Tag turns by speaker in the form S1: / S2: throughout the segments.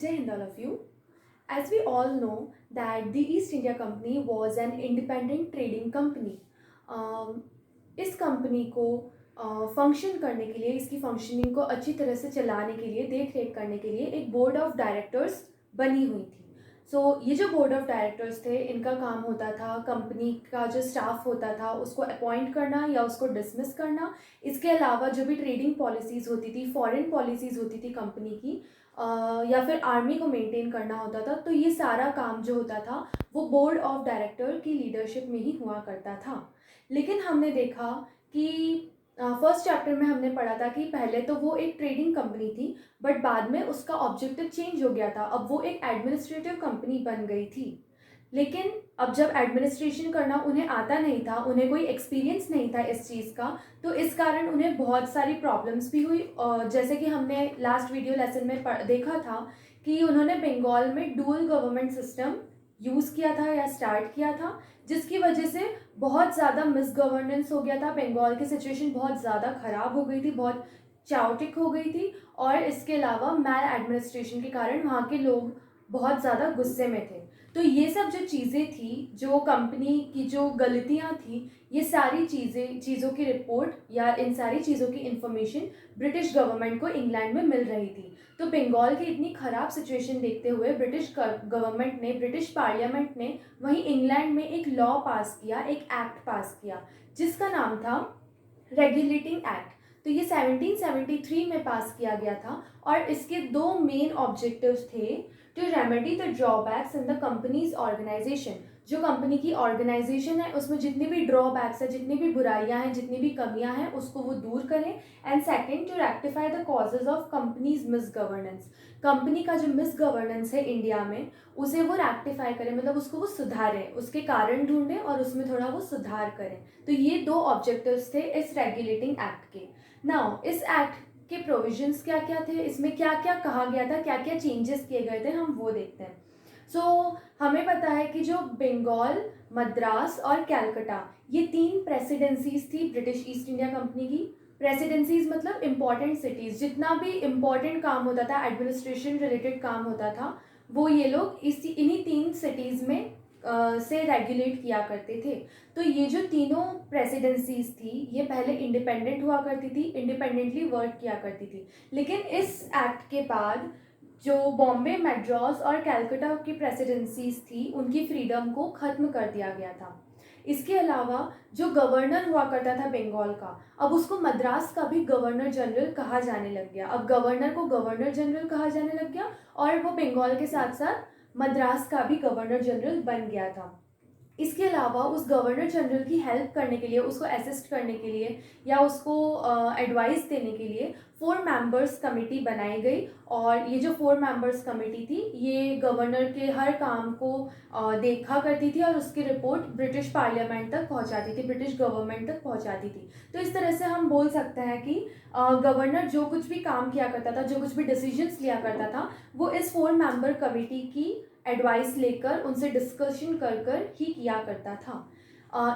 S1: Jai Hind all of you. As we all know that the East India Company was an independent trading company. Um, इस company को function करने के लिए, इसकी functioning को अच्छी तरह से चलाने के लिए, देख रेख करने के लिए एक बोर्ड ऑफ डायरेक्टर्स बनी हुई थी। ये जो बोर्ड ऑफ डायरेक्टर्स थे, इनका काम होता था कंपनी का जो स्टाफ होता था उसको अपॉइंट करना या उसको डिसमिस करना। इसके अलावा जो भी ट्रेडिंग पॉलिसीज़ होती थी, फॉरेन पॉलिसीज़ होती थी कंपनी की, या फिर आर्मी को मेंटेन करना होता था, तो ये सारा काम जो होता था वो बोर्ड ऑफ डायरेक्टर की लीडरशिप में ही हुआ करता था। लेकिन हमने देखा कि फर्स्ट चैप्टर में हमने पढ़ा था कि पहले तो वो एक ट्रेडिंग कंपनी थी, बट बाद में उसका ऑब्जेक्टिव चेंज हो गया था। अब वो एक एडमिनिस्ट्रेटिव कंपनी बन गई थी। लेकिन अब जब एडमिनिस्ट्रेशन करना उन्हें आता नहीं था, उन्हें कोई एक्सपीरियंस नहीं था इस चीज़ का, तो इस कारण उन्हें बहुत सारी प्रॉब्लम्स भी हुई। जैसे कि हमने लास्ट वीडियो लेसन में देखा था कि उन्होंने बंगाल में डुअल गवर्नमेंट सिस्टम यूज़ किया था या स्टार्ट किया था, जिसकी वजह से बहुत ज़्यादा मिस गवर्नेंस हो गया था। बंगाल की सिचुएशन बहुत ज़्यादा ख़राब हो गई थी, बहुत चाउटिक हो गई थी। और इसके अलावा मैल एडमिनिस्ट्रेशन के कारण वहाँ के लोग बहुत ज़्यादा गुस्से में थे। तो ये सब जो चीज़ें थी, जो कंपनी की जो गलतियाँ थी, ये सारी चीज़ों की रिपोर्ट या इन सारी चीज़ों की इन्फॉर्मेशन ब्रिटिश गवर्नमेंट को इंग्लैंड में मिल रही थी। तो बंगाल की इतनी ख़राब सिचुएशन देखते हुए ब्रिटिश गवर्नमेंट ने, ब्रिटिश पार्लियामेंट ने वहीं इंग्लैंड में एक लॉ पास किया, एक एक्ट पास किया, जिसका नाम था रेगुलेटिंग एक्ट। तो ये 1773 में पास किया गया था और इसके दो मेन ऑब्जेक्टिव्स थे to remedy the drawbacks in the companies organisation. जो कंपनी की ऑर्गेनाइजेशन है उसमें जितनी भी ड्रॉबैक्स है, जितनी भी बुराइयां हैं, जितनी भी कमियां हैं, उसको वो दूर करें। And second, to rectify the causes of companies misgovernance. Company का जो मिस गवर्नेंस है इंडिया में, उसे वो रेक्टिफाई करें, मतलब उसको वो सुधारें, उसके कारण ढूंढें और उसमें थोड़ा वो सुधार करें। तो ये दो ऑब्जेक्टिव्स थे इस रेगुलेटिंग एक्ट के। नाउ इस एक्ट के प्रोविजंस क्या क्या थे, इसमें क्या क्या कहा गया था, क्या क्या चेंजेस किए गए थे, हम वो देखते हैं। हमें पता है कि जो बंगाल, मद्रास और कैलकटा, ये तीन प्रेसिडेंसीज थी ब्रिटिश ईस्ट इंडिया कंपनी की। प्रेसिडेंसीज मतलब इम्पॉर्टेंट सिटीज़, जितना भी इम्पॉर्टेंट काम होता था, एडमिनिस्ट्रेशन रिलेटेड काम होता था, वो ये लोग इन्हीं तीन सिटीज़ में से रेगुलेट किया करते थे। तो ये जो तीनों प्रेसिडेंसीज थी, ये पहले इंडिपेंडेंट हुआ करती थी, इंडिपेंडेंटली वर्क किया करती थी। लेकिन इस एक्ट के बाद जो बॉम्बे, मद्रास और कैलकाटा की प्रेसिडेंसीज थी, उनकी फ्रीडम को ख़त्म कर दिया गया था। इसके अलावा जो गवर्नर हुआ करता था बंगाल का, अब उसको मद्रास का भी गवर्नर जनरल कहा जाने लग गया। अब गवर्नर को गवर्नर जनरल कहा जाने लग गया और वो बंगाल के साथ साथ मद्रास का भी गवर्नर जनरल बन गया था। इसके अलावा उस गवर्नर जनरल की हेल्प करने के लिए, उसको असिस्ट करने के लिए या उसको एडवाइस देने के लिए 4 मेंबर्स कमेटी बनाई गई। और ये जो 4 मेंबर्स कमेटी थी, ये गवर्नर के हर काम को देखा करती थी और उसकी रिपोर्ट ब्रिटिश पार्लियामेंट तक पहुंचाती थी, ब्रिटिश गवर्नमेंट तक पहुंचाती थी। तो इस तरह से हम बोल सकते हैं कि गवर्नर जो कुछ भी काम किया करता था, जो कुछ भी डिसीजंस लिया करता था, वो इस 4 मेंबर कमेटी की एडवाइस लेकर, उनसे डिस्कशन कर कर ही किया करता था।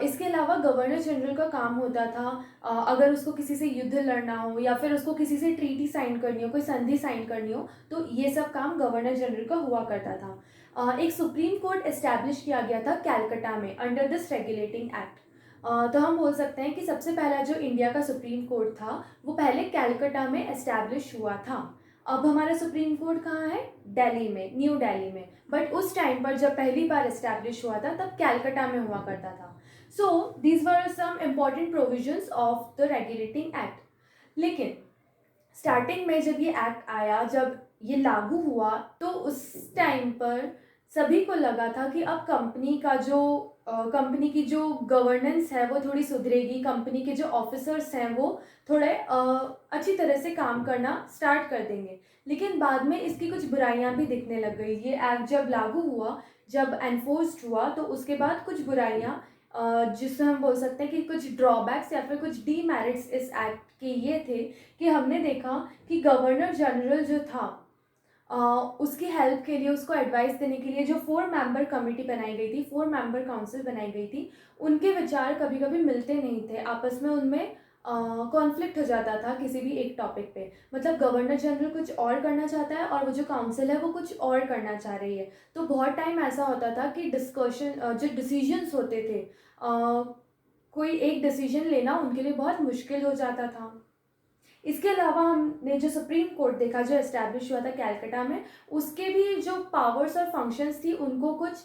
S1: इसके अलावा गवर्नर जनरल का काम होता था, अगर उसको किसी से युद्ध लड़ना हो या फिर उसको किसी से ट्रीटी साइन करनी हो, कोई संधि साइन करनी हो, तो ये सब काम गवर्नर जनरल का हुआ करता था। एक सुप्रीम कोर्ट एस्टैब्लिश किया गया था कैलकटा में अंडर दिस रेगुलेटिंग एक्ट। तो हम बोल सकते हैं कि सबसे पहला जो इंडिया का सुप्रीम कोर्ट था, वो पहले कैलकटा में एस्टैब्लिश हुआ था। अब हमारा सुप्रीम कोर्ट कहाँ है? दिल्ली में, न्यू दिल्ली में। बट उस टाइम पर जब पहली बार एस्टैब्लिश हुआ था, तब कैलकटा में हुआ करता था। So these were some important provisions of the regulating act. लेकिन स्टार्टिंग में जब ये एक्ट आया, जब ये लागू हुआ, तो उस टाइम पर सभी को लगा था कि अब कंपनी की जो गवर्नेंस है वो थोड़ी सुधरेगी, कंपनी के जो ऑफिसर्स हैं वो थोड़े अच्छी तरह से काम करना स्टार्ट कर देंगे। लेकिन बाद में इसकी कुछ बुराइयां भी दिखने लग गई। ये एक्ट जब लागू हुआ, जब एनफोर्स्ड हुआ, तो उसके बाद कुछ बुराइयां, जिससे हम बोल सकते हैं कि कुछ ड्रॉबैक्स या फिर कुछ डीमेरिट्स इस एक्ट के ये थे कि हमने देखा कि गवर्नर जनरल जो था, उसकी हेल्प के लिए, उसको एडवाइस देने के लिए जो 4 मेंबर कमेटी बनाई गई थी, 4 मेंबर काउंसिल बनाई गई थी, उनके विचार कभी कभी मिलते नहीं थे आपस में। उनमें कॉन्फ्लिक्ट हो जाता था किसी भी एक टॉपिक पे। मतलब गवर्नर जनरल कुछ और करना चाहता है और वो जो काउंसिल है वो कुछ और करना चाह रही है। तो बहुत टाइम ऐसा होता था कि डिस्कशन जो डिसीजंस होते थे, कोई एक डिसीजन लेना उनके लिए बहुत मुश्किल हो जाता था। इसके अलावा हमने जो सुप्रीम कोर्ट देखा जो एस्टैब्लिश हुआ था कैलकाटा में, उसके भी जो पावर्स और फंक्शंस थी उनको कुछ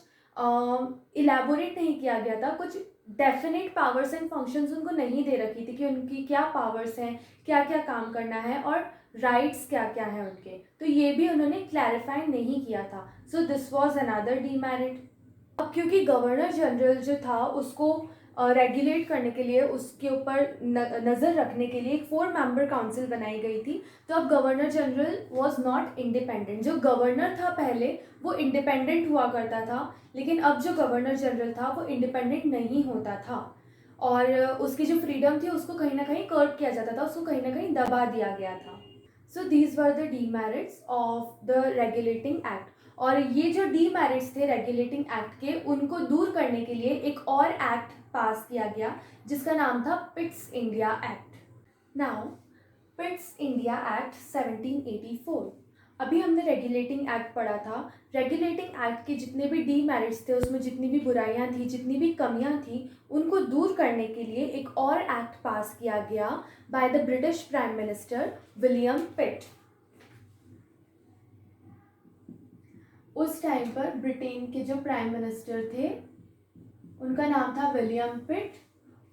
S1: इलेबोरेट नहीं किया गया था। कुछ डेफिनेट पावर्स एंड फंक्शंस उनको नहीं दे रखी थी कि उनकी क्या पावर्स हैं, क्या क्या काम करना है और राइट्स क्या क्या हैं उनके। तो ये भी उन्होंने क्लैरिफाई नहीं किया था। So this was another demerit. अब क्योंकि गवर्नर जनरल जो था उसको रेगुलेट करने के लिए, उसके ऊपर नज़र रखने के लिए एक 4 मेंबर काउंसिल बनाई गई थी। तो अब governor general was not independent. जो गवर्नर था पहले वो इंडिपेंडेंट हुआ करता था, लेकिन अब जो गवर्नर जनरल था वो इंडिपेंडेंट नहीं होता था और उसकी जो फ्रीडम थी उसको कहीं ना कहीं कर्ब किया जाता था, उसको कहीं ना कहीं दबा दिया गया था। So these were the demerits of the regulating act. और ये जो डीमेरिट्स थे रेगुलेटिंग एक्ट के, उनको दूर करने के लिए एक और एक्ट पास किया गया जिसका नाम था पिट्स India act. Now पिट्स India act 1784। अभी हमने रेगुलेटिंग एक्ट पढ़ा था। रेगुलेटिंग एक्ट के जितने भी डीमेरिट्स थे, उसमें जितनी भी बुराइयां थी, जितनी भी कमियां थी, उनको दूर करने के लिए एक और एक्ट पास किया गया by the British prime minister William पिट। उस टाइम पर ब्रिटेन के जो प्राइम मिनिस्टर थे उनका नाम था विलियम पिट।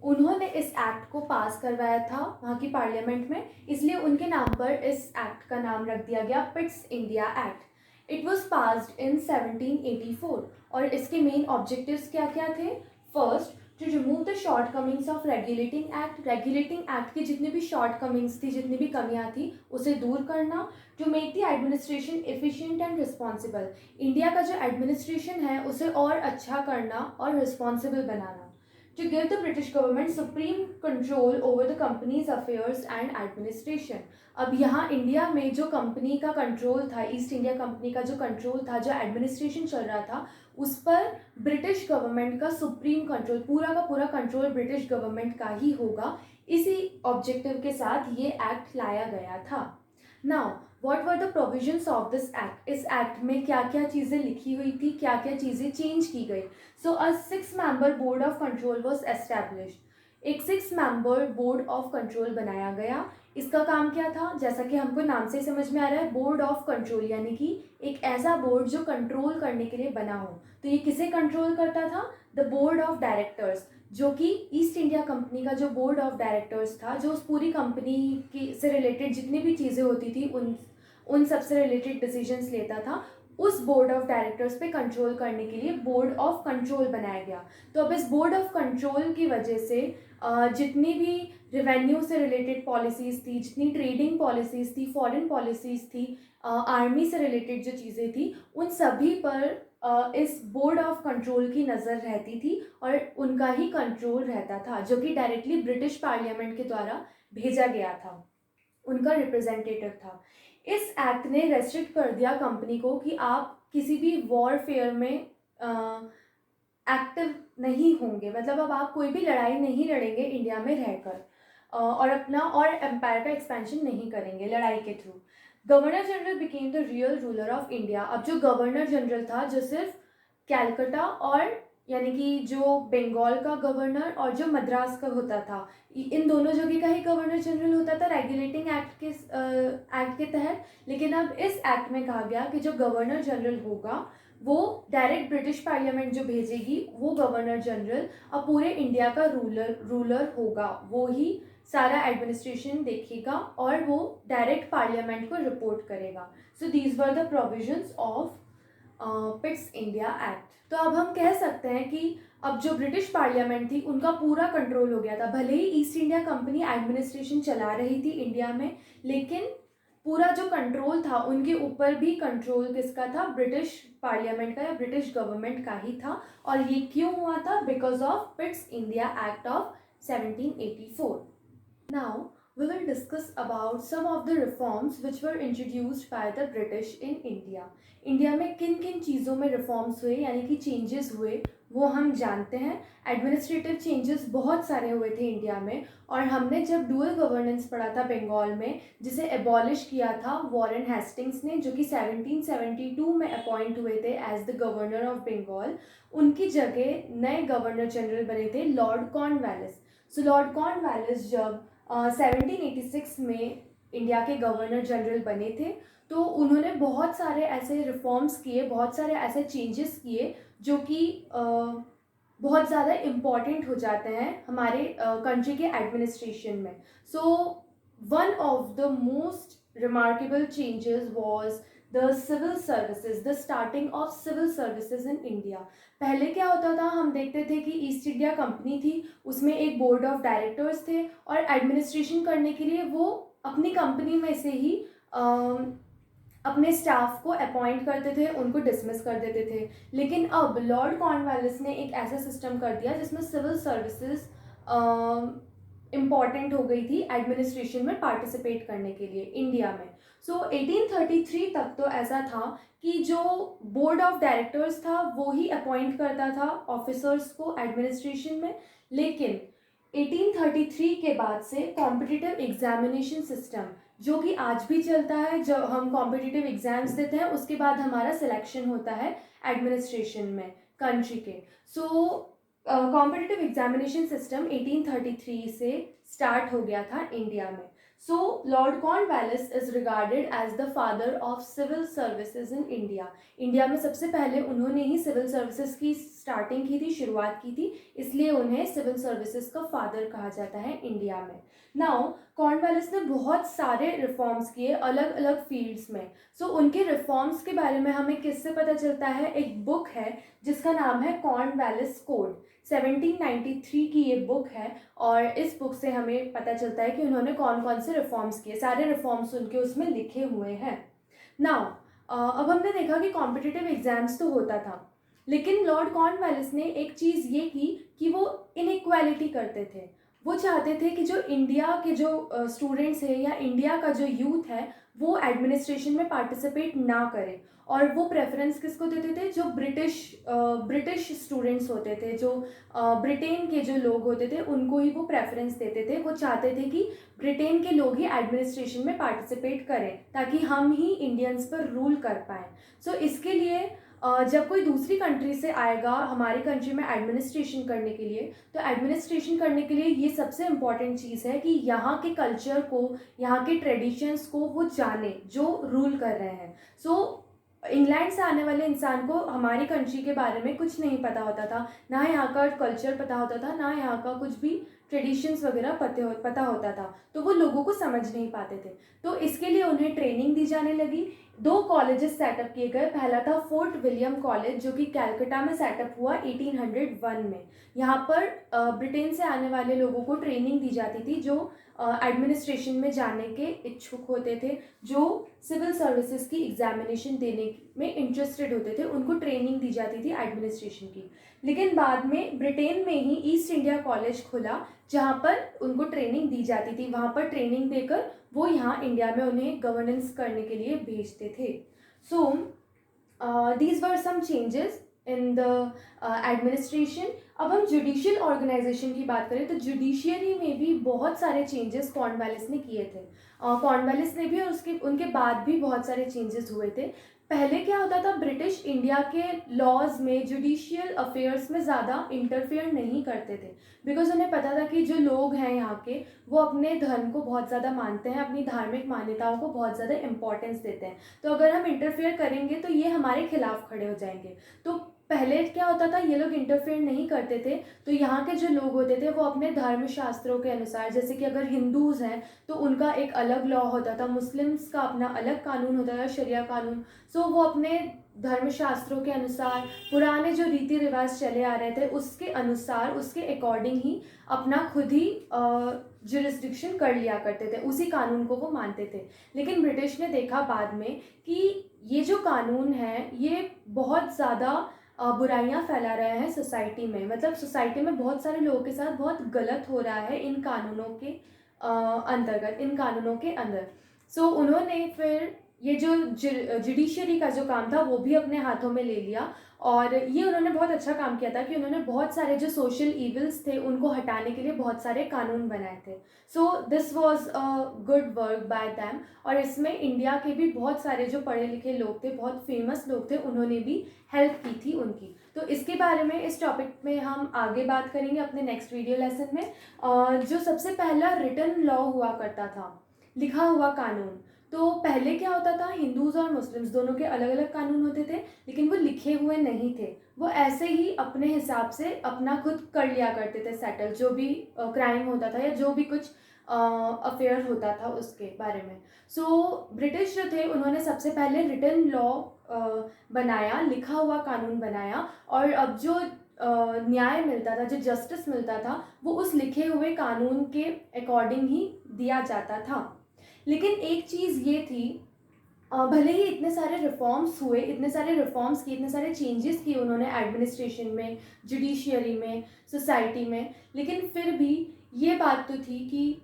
S1: उन्होंने इस एक्ट को पास करवाया था वहाँ की पार्लियामेंट में, इसलिए उनके नाम पर इस एक्ट का नाम रख दिया गया Pitt's India act. It was passed in 1784 और इसके मेन ऑब्जेक्टिव्स क्या क्या थे। First, to remove the shortcomings of regulating act. Regulating act की जितनी भी शॉर्ट कमिंग्स थी, जितनी भी कमियां थी, उसे दूर करना। To make the administration efficient and responsible. India का जो एडमिनिस्ट्रेशन है उसे और अच्छा करना और रिस्पॉन्सिबल बनाना। To give the British government supreme control over the company's affairs and administration। अब यहाँ इंडिया में जो कंपनी का कंट्रोल था, ईस्ट इंडिया कंपनी का जो कंट्रोल था, जो एडमिनिस्ट्रेशन चल रहा था, उस पर ब्रिटिश गवर्नमेंट का सुप्रीम कंट्रोल, पूरा का पूरा कंट्रोल ब्रिटिश गवर्नमेंट का ही होगा। इसी ऑब्जेक्टिव के साथ ये एक्ट लाया गया था। Now what were the provisions of this act. इस एक्ट में क्या क्या चीज़ें लिखी हुई थी, क्या क्या चीज़ें चेंज की गई। सो अ 6 member board of control was established. एक 6 मेंबर बोर्ड ऑफ कंट्रोल बनाया गया। इसका काम क्या था, जैसा कि हमको नाम से समझ में आ रहा है, बोर्ड ऑफ कंट्रोल, यानी कि एक ऐसा बोर्ड जो कंट्रोल करने के लिए बना हो। तो ये किसे कंट्रोल करता था, द बोर्ड ऑफ डायरेक्टर्स, जो कि ईस्ट इंडिया कंपनी का जो बोर्ड ऑफ डायरेक्टर्स था, जो उस पूरी कंपनी की से रिलेटेड जितनी भी चीज़ें होती थी उन सब से रिलेटेड डिसीजंस लेता था। उस बोर्ड ऑफ डायरेक्टर्स पे कंट्रोल करने के लिए बोर्ड ऑफ कंट्रोल बनाया गया। तो अब इस बोर्ड ऑफ कंट्रोल की वजह से जितनी भी रेवेन्यू से रिलेटेड पॉलिसीज़ थी, जितनी ट्रेडिंग पॉलिसीज़ थी, फॉरेन पॉलिसीज़ थी, आर्मी से रिलेटेड जो चीज़ें थी, उन सभी पर इस बोर्ड ऑफ कंट्रोल की नज़र रहती थी और उनका ही कंट्रोल रहता था, जो कि डायरेक्टली ब्रिटिश पार्लियामेंट के द्वारा भेजा गया था, उनका रिप्रेजेंटेटिव था। इस एक्ट ने रेस्ट्रिक्ट कर दिया कंपनी को कि आप किसी भी वॉरफेयर में एक्टिव नहीं होंगे। मतलब अब आप कोई भी लड़ाई नहीं लड़ेंगे इंडिया में रहकर, और अपना और एम्पायर का एक्सपेंशन नहीं करेंगे लड़ाई के through. Governor general became the real ruler of India. अब जो गवर्नर जनरल था, जो सिर्फ कैलकाटा और यानी कि जो बंगाल का गवर्नर और जो मद्रास का होता था, इन दोनों जगह का ही गवर्नर जनरल होता था रेगुलेटिंग एक्ट के तहत। लेकिन अब इस एक्ट में कहा गया कि जो गवर्नर जनरल होगा वो डायरेक्ट ब्रिटिश पार्लियामेंट जो भेजेगी, वो गवर्नर जनरल अब पूरे इंडिया का रूलर होगा। वो ही सारा एडमिनिस्ट्रेशन देखेगा और वो डायरेक्ट पार्लियामेंट को रिपोर्ट करेगा। सो these were the provisions of पिट्स India act. तो अब हम कह सकते हैं कि अब जो ब्रिटिश पार्लियामेंट थी उनका पूरा कंट्रोल हो गया था। भले ही ईस्ट इंडिया कंपनी एडमिनिस्ट्रेशन चला रही थी इंडिया में, लेकिन पूरा जो कंट्रोल था उनके ऊपर भी कंट्रोल किसका था, ब्रिटिश पार्लियामेंट का या ब्रिटिश गवर्नमेंट का ही था। और ये क्यों हुआ था, because of पिट्स India act of 1784। Now we will discuss about some of the reforms which were introduced by the British in India। India में किन किन चीज़ों में रिफॉर्म्स हुए यानी कि चेंजेस हुए, वो हम जानते हैं। एडमिनिस्ट्रेटिव चेंजेस बहुत सारे हुए थे इंडिया में, और हमने जब डुअल गवर्नेंस पढ़ा था बंगाल में, जिसे एबॉलिश किया था वॉरेन हेस्टिंग्स ने, जो कि 1772 में अपॉइंट हुए थे as the governor of Bengal. उनकी जगह नए गवर्नर जनरल बने थे Lord Cornwallis. So Lord Cornwallis जब 1786 में इंडिया के गवर्नर जनरल बने थे, तो उन्होंने बहुत सारे ऐसे रिफॉर्म्स किए, बहुत सारे ऐसे चेंजेस किए जो कि बहुत ज़्यादा इम्पॉर्टेंट हो जाते हैं हमारे कंट्री के एडमिनिस्ट्रेशन में। So one of the most remarkable changes was the civil services, the starting of civil services in India. पहले क्या होता था, हम देखते थे कि ईस्ट इंडिया कंपनी थी, उसमें एक बोर्ड ऑफ डायरेक्टर्स थे, और एडमिनिस्ट्रेशन करने के लिए वो अपनी कंपनी में से ही अपने स्टाफ को अपॉइंट करते थे, उनको डिसमिस कर देते थे। लेकिन अब लॉर्ड कॉर्नवालिस ने एक ऐसा सिस्टम कर दिया जिसमें सिविल सर्विसेज इम्पॉर्टेंट हो गई थी एडमिनिस्ट्रेशन में पार्टिसिपेट करने के लिए इंडिया में। सो 1833 तक तो ऐसा था कि जो बोर्ड ऑफ डायरेक्टर्स था वो ही अपॉइंट करता था ऑफिसर्स को एडमिनिस्ट्रेशन में। लेकिन 1833 के बाद से कॉम्पिटिटिव एग्जामिनेशन सिस्टम, जो कि आज भी चलता है, जब हम कॉम्पिटिटिव एग्जाम्स देते हैं उसके बाद हमारा सिलेक्शन होता है एडमिनिस्ट्रेशन में कंट्री के। सो कॉम्पिटिटिव एग्जामिनेशन सिस्टम 1833 से स्टार्ट हो गया था इंडिया में। So Lord Cornwallis is regarded as the father of civil services in India. India में सबसे पहले उन्होंने ही सिविल सर्विसेज की स्टार्टिंग की थी, शुरुआत की थी, इसलिए उन्हें सिविल सर्विसेज का फादर कहा जाता है इंडिया में। नाउ कॉर्नवालिस ने बहुत सारे रिफॉर्म्स किए अलग अलग फील्ड्स में। सो उनके रिफॉर्म्स के बारे में हमें किससे पता चलता है, एक बुक है जिसका नाम है कॉर्नवालिस कोड। 1793 की ये बुक है, और इस बुक से हमें पता चलता है कि उन्होंने कौन कौन से रिफॉर्म्स किए, सारे रिफॉर्म्स उनके उसमें लिखे हुए हैं। नाउ अब हमने देखा कि कॉम्पिटिटिव एग्जाम्स तो होता था, लेकिन लॉर्ड कॉर्नवालिस ने एक चीज़ ये की कि वो इनइक्वालिटी करते थे। वो चाहते थे कि जो इंडिया के जो स्टूडेंट्स हैं या इंडिया का जो यूथ है वो एडमिनिस्ट्रेशन में पार्टिसिपेट ना करे, और वो प्रेफरेंस किसको देते थे, जो ब्रिटिश स्टूडेंट्स होते थे, जो ब्रिटेन के जो लोग होते थे उनको ही वो प्रेफरेंस देते थे। वो चाहते थे कि ब्रिटेन के लोग ही एडमिनिस्ट्रेशन में पार्टिसिपेट करें ताकि हम ही इंडियंस पर रूल कर पाएँ। सो इसके लिए जब कोई दूसरी कंट्री से आएगा हमारी कंट्री में एडमिनिस्ट्रेशन करने के लिए, तो एडमिनिस्ट्रेशन करने के लिए ये सबसे इम्पॉर्टेंट चीज़ है कि यहाँ के कल्चर को, यहाँ के ट्रेडिशंस को वो जाने जो रूल कर रहे हैं। सो इंग्लैंड से आने वाले इंसान को हमारी कंट्री के बारे में कुछ नहीं पता होता था, ना यहाँ का कल्चर पता होता था, ना यहाँ का कुछ भी ट्रेडिशंस वगैरह पता होता था, तो वो लोगों को समझ नहीं पाते थे। तो इसके लिए उन्हें ट्रेनिंग दी जाने लगी। 2 कॉलेजेस सेटअप किए गए। पहला था फोर्ट विलियम कॉलेज, जो कि कैलकाटा में सेटअप हुआ 1801 में। यहाँ पर ब्रिटेन से आने वाले लोगों को ट्रेनिंग दी जाती थी जो एडमिनिस्ट्रेशन में जाने के इच्छुक होते थे, जो सिविल सर्विसेज की एग्जामिनेशन देने में इंटरेस्टेड होते थे, उनको ट्रेनिंग दी जाती थी एडमिनिस्ट्रेशन की। लेकिन बाद में ब्रिटेन में ही ईस्ट इंडिया कॉलेज खुला जहाँ पर उनको ट्रेनिंग दी जाती थी। वहाँ पर ट्रेनिंग देकर वो यहाँ इंडिया में उन्हें गवर्नेंस करने के लिए भेजते थे। So these were some changes in the administration. अब हम जुडिशियल ऑर्गेनाइजेशन की बात करें तो जुडिशियरी में भी बहुत सारे चेंजेस कॉर्नवालिस ने किए थे। कॉर्नवालिस ने भी और उनके बाद भी बहुत सारे चेंजेस हुए थे। पहले क्या होता था, ब्रिटिश इंडिया के लॉज में, जुडिशियल अफेयर्स में ज़्यादा इंटरफेयर नहीं करते थे, बिकॉज उन्हें पता था कि जो लोग हैं यहाँ के वो अपने धर्म को बहुत ज़्यादा मानते हैं, अपनी धार्मिक मान्यताओं को बहुत ज़्यादा इंपॉर्टेंस देते हैं। तो अगर हम इंटरफेयर करेंगे तो ये हमारे खिलाफ खड़े हो जाएंगे। तो पहले क्या होता था, ये लोग इंटरफेयर नहीं करते थे, तो यहाँ के जो लोग होते थे वो अपने धर्म शास्त्रों के अनुसार, जैसे कि अगर हिंदूज़ हैं तो उनका एक अलग लॉ होता था, मुस्लिम्स का अपना अलग कानून होता था, शरिया कानून। सो वो अपने धर्मशास्त्रों के अनुसार, पुराने जो रीति रिवाज चले आ रहे थे उसके अनुसार, उसके अकॉर्डिंग ही अपना खुद ही जुरिस्डिक्शन कर लिया करते थे, उसी कानून को वो मानते थे। लेकिन ब्रिटिश ने देखा बाद में कि ये जो कानून है ये बहुत ज़्यादा बुराइयां फैला रहे हैं सोसाइटी में, मतलब सोसाइटी में बहुत सारे लोगों के साथ बहुत गलत हो रहा है इन कानूनों के अंतर्गत, इन कानूनों के अंदर। सो उन्होंने फिर ये जो जुडिशरी का जो काम था वो भी अपने हाथों में ले लिया, और ये उन्होंने बहुत अच्छा काम किया था कि उन्होंने बहुत सारे जो सोशल इविल्स थे उनको हटाने के लिए बहुत सारे कानून बनाए थे। So this was a good work by them, और इसमें इंडिया के भी बहुत सारे जो पढ़े लिखे लोग थे, बहुत फेमस लोग थे, उन्होंने भी हेल्प की थी उनकी। तो इसके बारे में, इस टॉपिक में हम आगे बात करेंगे अपने नेक्स्ट वीडियो लेसन में। जो सबसे पहला रिटन लॉ हुआ करता था, लिखा हुआ कानून, तो पहले क्या होता था, हिंदूज़ और मुस्लिम्स दोनों के अलग अलग कानून होते थे, लेकिन वो लिखे हुए नहीं थे। वो ऐसे ही अपने हिसाब से अपना खुद कर लिया करते थे सेटल, जो भी क्राइम होता था या जो भी कुछ अफेयर होता था उसके बारे में। सो ब्रिटिश जो थे उन्होंने सबसे पहले रिटन लॉ बनाया, लिखा हुआ कानून बनाया, और अब जो न्याय मिलता था, जो जस्टिस मिलता था, वो उस लिखे हुए कानून के अकॉर्डिंग ही दिया जाता था। लेकिन एक चीज़ ये थी, भले ही इतने सारे रिफॉर्म्स हुए, इतने सारे रिफॉर्म्स किए, इतने सारे चेंजेस किए उन्होंने एडमिनिस्ट्रेशन में, जुडिशियरी में, सोसाइटी में, लेकिन फिर भी ये बात तो थी कि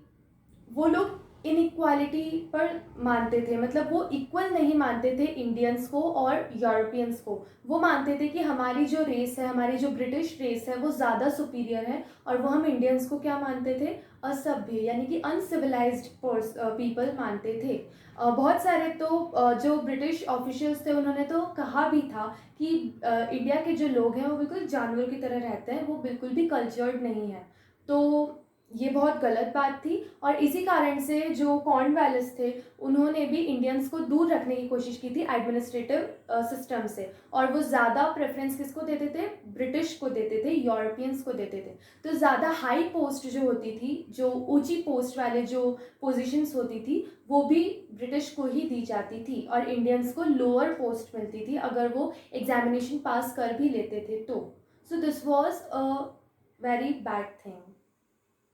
S1: वो लोग इनइक्वालिटी पर मानते थे, मतलब वो इक्वल नहीं मानते थे इंडियंस को और यूरोपियंस को। वो मानते थे कि हमारी जो रेस है, हमारी जो ब्रिटिश रेस है, वो ज़्यादा सुपीरियर है, और वो हम इंडियंस को क्या मानते थे, असभ्य, यानी कि अनसिविलाइज्ड पीपल मानते थे। बहुत सारे तो जो ब्रिटिश ऑफिशियल्स थे उन्होंने तो कहा भी था कि इंडिया के जो लोग हैं वो बिल्कुल जानवरों की तरह रहते हैं, वो बिल्कुल भी कल्चर्ड नहीं है। तो ये बहुत गलत बात थी, और इसी कारण से जो कॉर्नवालिस थे उन्होंने भी इंडियंस को दूर रखने की कोशिश की थी एडमिनिस्ट्रेटिव सिस्टम से, और वो ज़्यादा प्रेफरेंस किसको देते थे, ब्रिटिश को देते थे, यूरोपियंस को देते थे। तो ज़्यादा हाई पोस्ट जो होती थी, जो ऊंची पोस्ट वाले जो पोजीशंस होती थी, वो भी ब्रिटिश को ही दी जाती थी, और इंडियंस को लोअर पोस्ट मिलती थी अगर वो एग्जामिनेशन पास कर भी लेते थे तो। So this was a very bad thing.